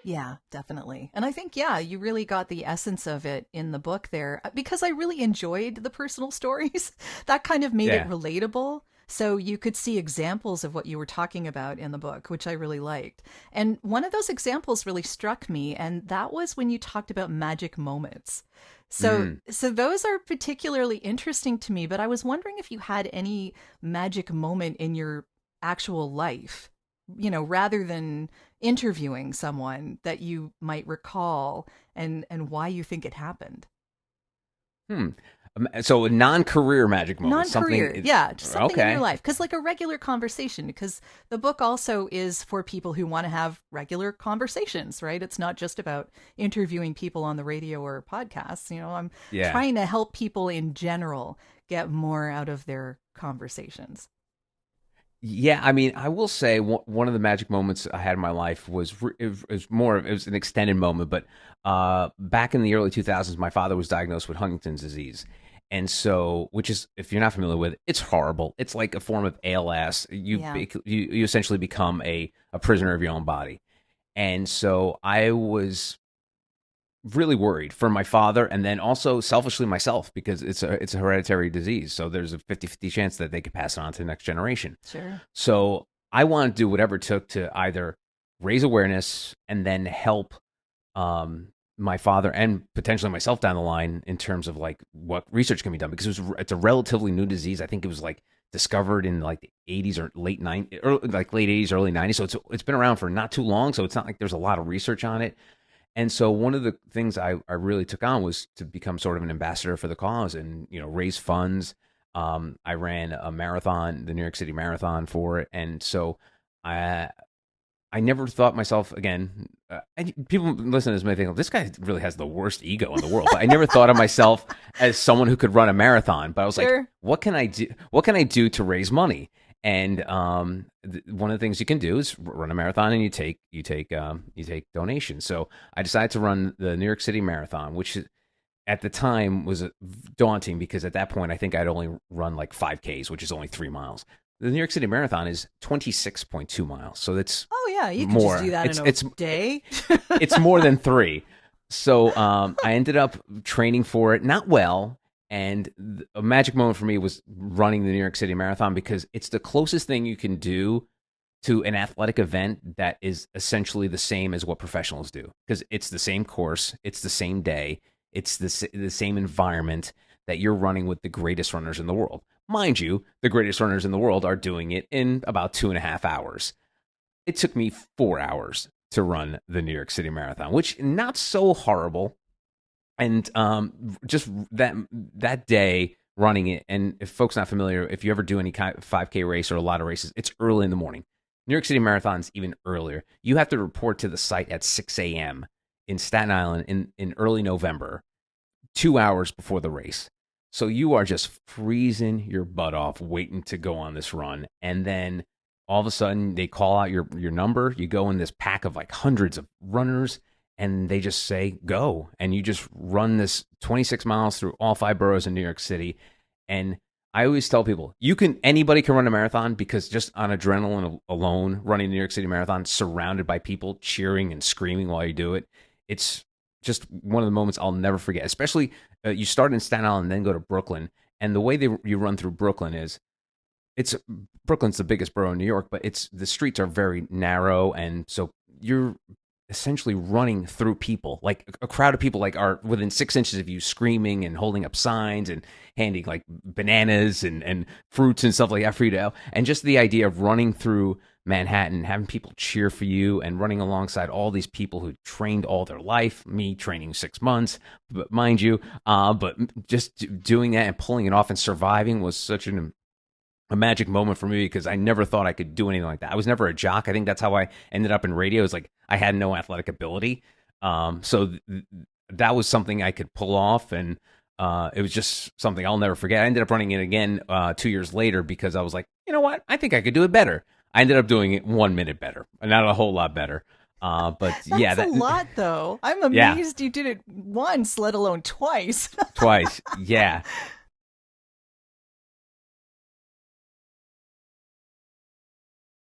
Yeah, definitely. And I think, yeah, you really got the essence of it in the book there because I really enjoyed the personal stories. That kind of made it Yeah. relatable. So you could see examples of what you were talking about in the book, which I really liked. And one of those examples really struck me, and that was when you talked about magic moments. Mm. So those are particularly interesting to me, but I was wondering if you had any magic moment in your actual life, rather than interviewing someone that you might recall and why you think it happened. Hmm. So a non-career magic moment, Non-career, something. yeah, just something in your Okay. life, because like a regular conversation, because the book also is for people who want to have regular conversations, right? It's not just about interviewing people on the radio or podcasts. I'm Yeah. trying to help people in general get more out of their conversations. Yeah, I mean, I will say one of the magic moments I had in my life it was an extended moment, but back in the early 2000s, my father was diagnosed with Huntington's disease, and so which is, if you're not familiar with it, it's horrible. It's like a form of ALS. Yeah. You essentially become a prisoner of your own body, and so I was really worried for my father and then also selfishly myself because it's a hereditary disease, so there's a 50-50 chance that they could pass it on to the next generation. Sure. So I want to do whatever it took to either raise awareness and then help my father and potentially myself down the line in terms of like what research can be done, because it's a relatively new disease. I think it was like discovered in like the 80s or late 90s, or like late 80s, early 90s. So it's been around for not too long. So it's not like there's a lot of research on it. And so one of the things I really took on was to become sort of an ambassador for the cause and, raise funds. I ran a marathon, the New York City Marathon, for it. And so I I never thought myself again. People listen to this may think, this guy really has the worst ego in the world. But I never thought of myself as someone who could run a marathon. But I was like, Sure. what can I do? What can I do to raise money? And one of the things you can do is run a marathon, and you take donations. So I decided to run the New York City Marathon, which at the time was daunting because at that point I think I'd only run like 5Ks, which is only 3 miles. The New York City Marathon is 26.2 miles, so that's Oh yeah, you could just do more. that in It's a it's day. it's more than three. So I ended up training for it, not well. And a magic moment for me was running the New York City Marathon because it's the closest thing you can do to an athletic event that is essentially the same as what professionals do, because it's the same course, it's the same day, it's the same environment that you're running with the greatest runners in the world. Mind you, the greatest runners in the world are doing it in about 2.5 hours. It took me 4 hours to run the New York City Marathon, which not so horrible. And just that day running it. And if folks not familiar, if you ever do any kind of 5K race or a lot of races, it's early in the morning. New York City Marathon's even earlier. You have to report to the site at 6 a.m. in Staten Island in early November, 2 hours before the race. So you are just freezing your butt off waiting to go on this run. And then all of a sudden they call out your number. You go in this pack of like hundreds of runners, and they just say go. And you just run this 26 miles through all five boroughs in New York City. And I always tell people, anybody can run a marathon, because just on adrenaline alone, running the New York City Marathon surrounded by people cheering and screaming while you do it, it's just one of the moments I'll never forget. Especially you start in Staten Island and then go to Brooklyn, and the way you run through Brooklyn is it's Brooklyn's the biggest borough in New York, but the streets are very narrow, and so you're essentially running through people, like a crowd of people, like are within 6 inches of you, screaming and holding up signs and handing like bananas and fruits and stuff like that for you to. And just the idea of running through Manhattan, having people cheer for you, and running alongside all these people who trained all their life, me training 6 months, but mind you, but just doing that and pulling it off and surviving was such a magic moment for me, because I never thought I could do anything like that. I was never a jock. I think that's how I ended up in radio. Is like I had no athletic ability, so that was something I could pull off, and it was just something I'll never forget. I ended up running it again 2 years later because I was like, you know what, I think I could do it better. I ended up doing it 1 minute better, not a whole lot better. But yeah, That's a lot, though. I'm yeah, amazed you did it once, let alone twice. twice, yeah.